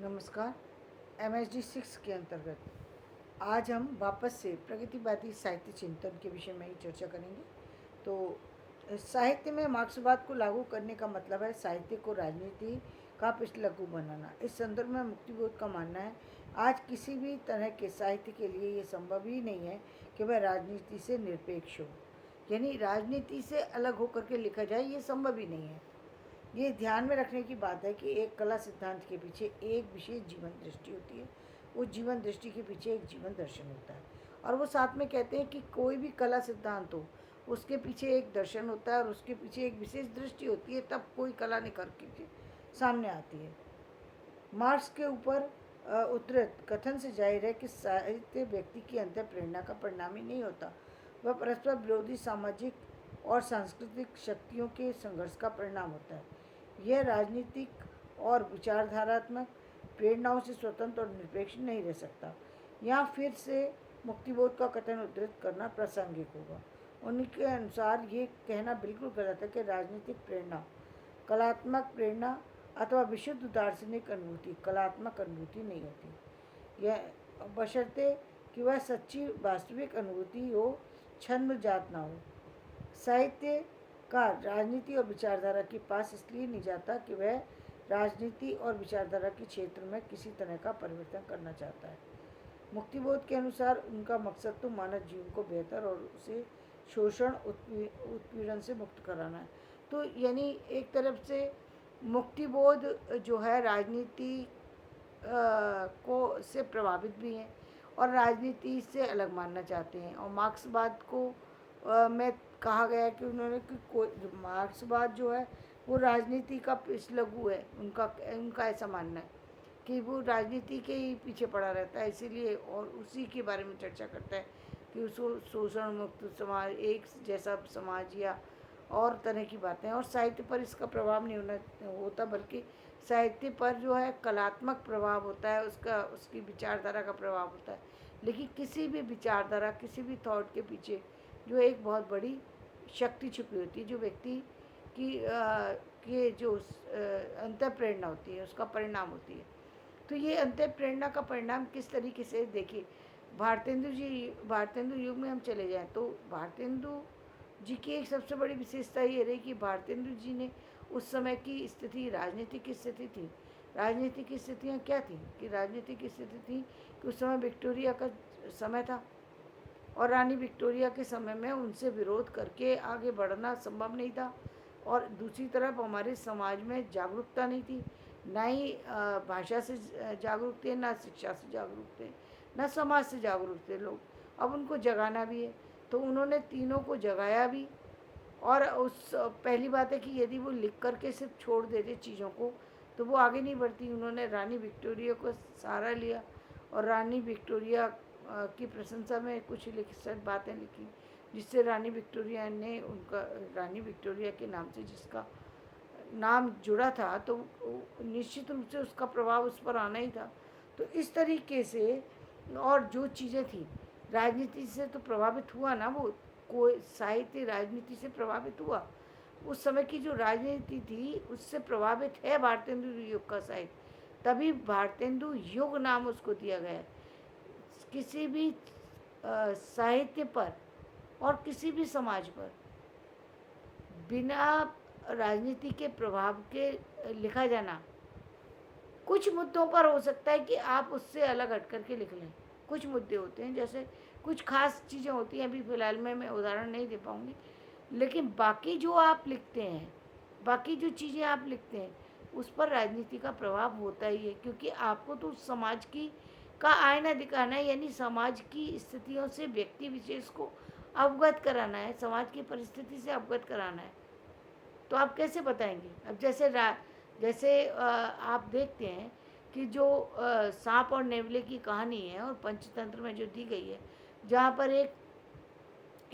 नमस्कार। MSD 6 के अंतर्गत आज हम वापस से प्रगतिवादी साहित्य चिंतन के विषय में ही चर्चा करेंगे। तो साहित्य में मार्क्सवाद को लागू करने का मतलब है साहित्य को राजनीति का पृष्ठलघु बनाना। इस संदर्भ में मुक्तिबोध का मानना है आज किसी भी तरह के साहित्य के लिए ये संभव ही नहीं है कि वह राजनीति से निरपेक्ष हो, यानी राजनीति से अलग होकर के लिखा जाए, ये संभव ही नहीं है। ये ध्यान में रखने की बात है कि एक कला सिद्धांत के पीछे एक विशेष जीवन दृष्टि होती है, उस जीवन दृष्टि के पीछे एक जीवन दर्शन होता है। और वो साथ में कहते हैं कि कोई भी कला सिद्धांत हो उसके पीछे एक दर्शन होता है और उसके पीछे एक विशेष दृष्टि होती है, तब कोई कला निखर के सामने आती है। मार्क्स के ऊपर उद्धृत कथन से जाहिर है कि साहित्य व्यक्ति की अंतर प्रेरणा का परिणाम ही नहीं होता, वह परस्पर विरोधी सामाजिक और सांस्कृतिक शक्तियों के संघर्ष का परिणाम होता है। यह राजनीतिक और विचारधारात्मक प्रेरणाओं से स्वतंत्र और निरपेक्ष नहीं रह सकता। यहाँ फिर से मुक्तिबोध का कथन उद्धृत करना प्रासंगिक होगा। उनके अनुसार ये कहना बिल्कुल गलत है कि राजनीतिक प्रेरणा कलात्मक प्रेरणा अथवा विशुद्ध दार्शनिक अनुभूति कलात्मक अनुभूति नहीं होती। यह बशर्ते कि वह सच्ची वास्तविक अनुभूति हो, छंदजात ना हो। साहित्य का राजनीति और विचारधारा के पास इसलिए नहीं जाता कि वह राजनीति और विचारधारा के क्षेत्र में किसी तरह का परिवर्तन करना चाहता है। मुक्तिबोध के अनुसार उनका मकसद तो मानव जीवन को बेहतर और उसे शोषण उत्पीड़न से मुक्त कराना है। तो यानी एक तरफ से मुक्तिबोध जो है राजनीति को से प्रभावित भी हैं और राजनीति से अलग मानना चाहते हैं। और मार्क्सवाद को में कहा गया कि उन्होंने कि कोई मार्क्सवाद जो है वो राजनीति का पृष्ठलघु है। उनका ऐसा मानना है कि वो राजनीति के ही पीछे पड़ा रहता है, इसीलिए और उसी के बारे में चर्चा करता है कि उसको शोषण मुक्त समाज, एक जैसा समाज या और तरह की बातें। और साहित्य पर इसका प्रभाव नहीं होता बल्कि साहित्य पर जो है कलात्मक प्रभाव होता है, उसकी विचारधारा का प्रभाव होता है। लेकिन किसी भी विचारधारा, किसी भी थॉट के पीछे जो एक बहुत बड़ी शक्ति छुपी होती है, जो व्यक्ति की जो अंतःप्रेरणा होती है, उसका परिणाम होती है। तो ये अंतःप्रेरणा का परिणाम किस तरीके से देखिए, भारतेंदु युग में हम चले जाएं तो भारतेंदु जी की एक सबसे बड़ी विशेषता ये रही कि भारतेंदु जी ने उस समय की स्थिति, राजनीतिक स्थिति थी, राजनीतिक स्थितियाँ क्या थी कि राजनीतिक स्थिति थी कि उस समय विक्टोरिया का समय था और रानी विक्टोरिया के समय में उनसे विरोध करके आगे बढ़ना संभव नहीं था। और दूसरी तरफ हमारे समाज में जागरूकता नहीं थी, ना ही भाषा से जागरूक थे, ना शिक्षा से जागरूक थे, ना समाज से जागरूक थे लोग। अब उनको जगाना भी है, तो उन्होंने तीनों को जगाया भी। और उस पहली बात है कि यदि वो लिख करके सिर्फ छोड़ देते चीज़ों को तो वो आगे नहीं बढ़ती। उन्होंने रानी विक्टोरिया को सहारा लिया और रानी विक्टोरिया की प्रशंसा में कुछ बातें लिखी, जिससे रानी विक्टोरिया ने उनका, रानी विक्टोरिया के नाम से जिसका नाम जुड़ा था, तो निश्चित रूप से उसका प्रभाव उस पर आना ही था। तो इस तरीके से और जो चीज़ें थी राजनीति से तो प्रभावित हुआ ना, वो कोई साहित्य राजनीति से प्रभावित हुआ। उस समय की जो राजनीति थी उससे प्रभावित है भारतेंदु युग का साहित्य, तभी भारतेंदु युग नाम उसको दिया गया। किसी भी साहित्य पर और किसी भी समाज पर बिना राजनीति के प्रभाव के लिखा जाना, कुछ मुद्दों पर हो सकता है कि आप उससे अलग हट करके लिख लें। कुछ मुद्दे होते हैं, जैसे कुछ खास चीज़ें होती हैं, अभी फ़िलहाल में मैं उदाहरण नहीं दे पाऊँगी, लेकिन बाकी जो आप लिखते हैं, बाकी जो चीज़ें आप लिखते हैं उस पर राजनीति का प्रभाव होता ही है, क्योंकि आपको तो उस समाज की का आईना दिखाना है, यानी समाज की स्थितियों से व्यक्ति विशेष को अवगत कराना है, समाज की परिस्थिति से अवगत कराना है। तो आप कैसे बताएंगे? अब जैसे आप देखते हैं कि जो सांप और नेवले की कहानी है और पंचतंत्र में जो दी गई है, जहाँ पर एक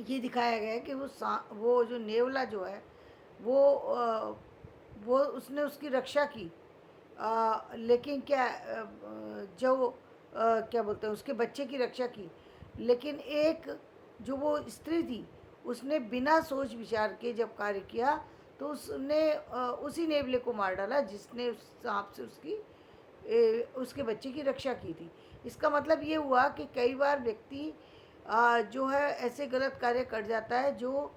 ये दिखाया गया है कि वो जो नेवला जो है वो उसने उसकी रक्षा की, लेकिन क्या क्या बोलते हैं, उसके बच्चे की रक्षा की, लेकिन एक जो वो स्त्री थी उसने बिना सोच विचार के जब कार्य किया तो उसने उसी नेवले को मार डाला जिसने उस सांप से उसकी उसके बच्चे की रक्षा की थी। इसका मतलब ये हुआ कि कई बार व्यक्ति जो है ऐसे गलत कार्य कर जाता है जो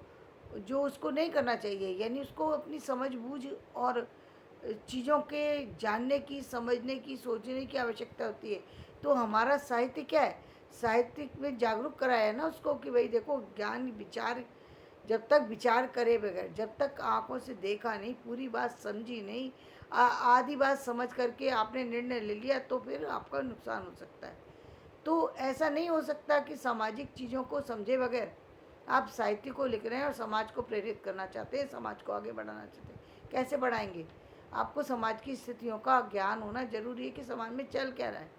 जो उसको नहीं करना चाहिए, यानी उसको अपनी समझ-बूझ और चीज़ों के जानने की, समझने की, सोचने की आवश्यकता होती है। तो हमारा साहित्य क्या है? साहित्य में जागरूक कराया है ना उसको कि भई देखो, ज्ञान विचार जब तक विचार करे बगैर, जब तक आँखों से देखा नहीं, पूरी बात समझी नहीं, आधी बात समझ करके आपने निर्णय ले लिया तो फिर आपका नुकसान हो सकता है। तो ऐसा नहीं हो सकता कि सामाजिक चीज़ों को समझे बगैर आप साहित्य को लिख रहे हैं और समाज को प्रेरित करना चाहते हैं, समाज को आगे बढ़ाना चाहते हैं। कैसे बढ़ाएंगे? आपको समाज की स्थितियों का ज्ञान होना ज़रूरी है कि समाज में चल क्या रहा है।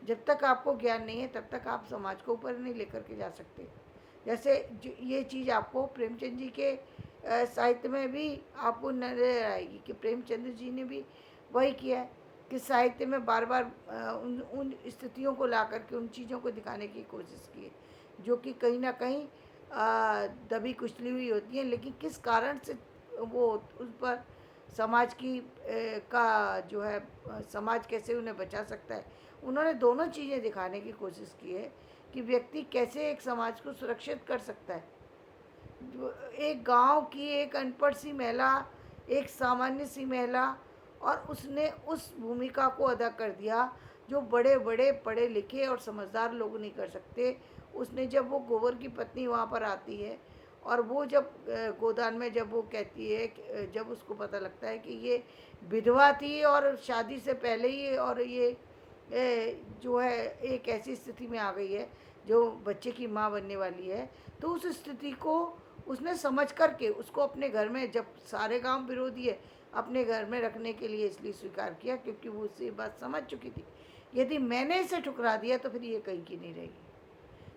जब तक आपको ज्ञान नहीं है तब तक आप समाज को ऊपर नहीं लेकर के जा सकते। जैसे ये चीज़ आपको प्रेमचंद जी के साहित्य में भी आपको नजर आएगी कि प्रेमचंद जी ने भी वही किया है कि साहित्य में बार बार उन उन स्थितियों को ला करके उन चीज़ों को दिखाने की कोशिश की है जो कि कहीं ना कहीं दबी कुचली हुई होती हैं, लेकिन किस कारण से वो उस पर समाज की का जो है समाज कैसे उन्हें बचा सकता है, उन्होंने दोनों चीज़ें दिखाने की कोशिश की है कि व्यक्ति कैसे एक समाज को सुरक्षित कर सकता है। एक गांव की एक अनपढ़ सी महिला, एक सामान्य सी महिला, और उसने उस भूमिका को अदा कर दिया जो बड़े बड़े पढ़े लिखे और समझदार लोग नहीं कर सकते। उसने जब वो गोबर की पत्नी वहाँ पर आती है और वो जब गोदान में जब वो कहती है जब उसको पता लगता है कि ये विधवा थी और शादी से पहले ही, और ये जो है एक ऐसी स्थिति में आ गई है जो बच्चे की माँ बनने वाली है, तो उस स्थिति को उसने समझ कर के उसको अपने घर में, जब सारे गांव विरोधी है, अपने घर में रखने के लिए इसलिए स्वीकार किया क्योंकि वो उससे बात समझ चुकी थी। यदि मैंने इसे ठुकरा दिया तो फिर ये कहीं की नहीं रहेगी।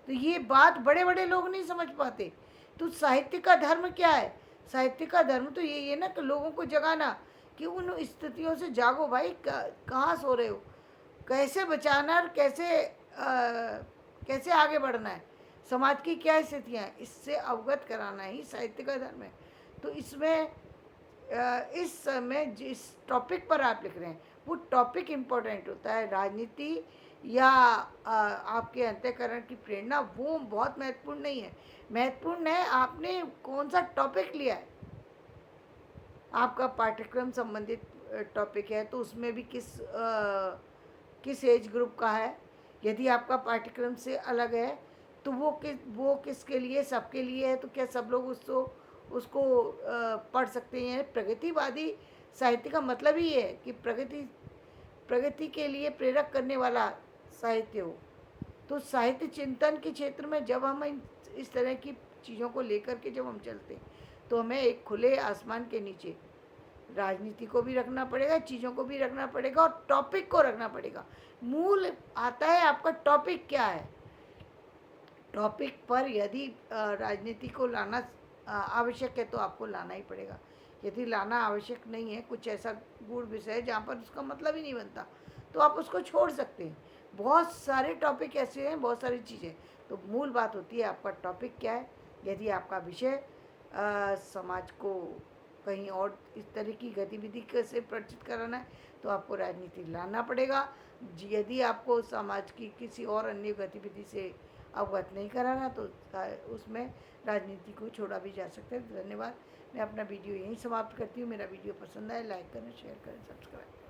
तो ये बात बड़े बड़े लोग नहीं समझ पाते। तो साहित्य का धर्म क्या है? साहित्य का धर्म तो यही है ना कि लोगों को जगाना कि उन स्थितियों से जागो भाई, कहाँ सो रहे हो, कैसे बचाना और कैसे आगे बढ़ना है, समाज की क्या स्थितियाँ हैं, इससे अवगत कराना ही साहित्य का धर्म है। तो इसमें इस समय जिस टॉपिक पर आप लिख रहे हैं वो टॉपिक इम्पोर्टेंट होता है। राजनीति या आपके अंतःकरण की प्रेरणा वो बहुत महत्वपूर्ण नहीं है। महत्वपूर्ण है आपने कौन सा टॉपिक लिया है। आपका पाठ्यक्रम संबंधित टॉपिक है तो उसमें भी किस एज ग्रुप का है। यदि आपका पाठ्यक्रम से अलग है तो वो किसके लिए, सबके लिए है, तो क्या सब लोग उसको पढ़ सकते हैं। प्रगतिवादी साहित्य का मतलब ही है कि प्रगति के लिए प्रेरक करने वाला साहित्य हो। तो साहित्य चिंतन के क्षेत्र में जब हम इस तरह की चीज़ों को लेकर के जब हम चलते हैं तो हमें एक खुले आसमान के नीचे राजनीति को भी रखना पड़ेगा, चीज़ों को भी रखना पड़ेगा और टॉपिक को रखना पड़ेगा। मूल आता है आपका टॉपिक क्या है। टॉपिक पर यदि राजनीति को लाना आवश्यक है तो आपको लाना ही पड़ेगा। यदि लाना आवश्यक नहीं है, कुछ ऐसा गूढ़ विषय है जहाँ पर उसका मतलब ही नहीं बनता, तो आप उसको छोड़ सकते हैं। बहुत सारे टॉपिक ऐसे हैं, बहुत सारी चीज़ें। तो मूल बात होती है आपका टॉपिक क्या है। यदि आपका विषय समाज को कहीं और इस तरह की गतिविधि से परिचित कराना है तो आपको राजनीति लाना पड़ेगा। यदि आपको समाज की किसी और अन्य गतिविधि से अवगत नहीं कराना तो उसमें राजनीति को छोड़ा भी जा सकता है। धन्यवाद। मैं अपना वीडियो यहीं समाप्त करती हूँ। मेरा वीडियो पसंद आए लाइक करें, शेयर करें, सब्सक्राइब करें।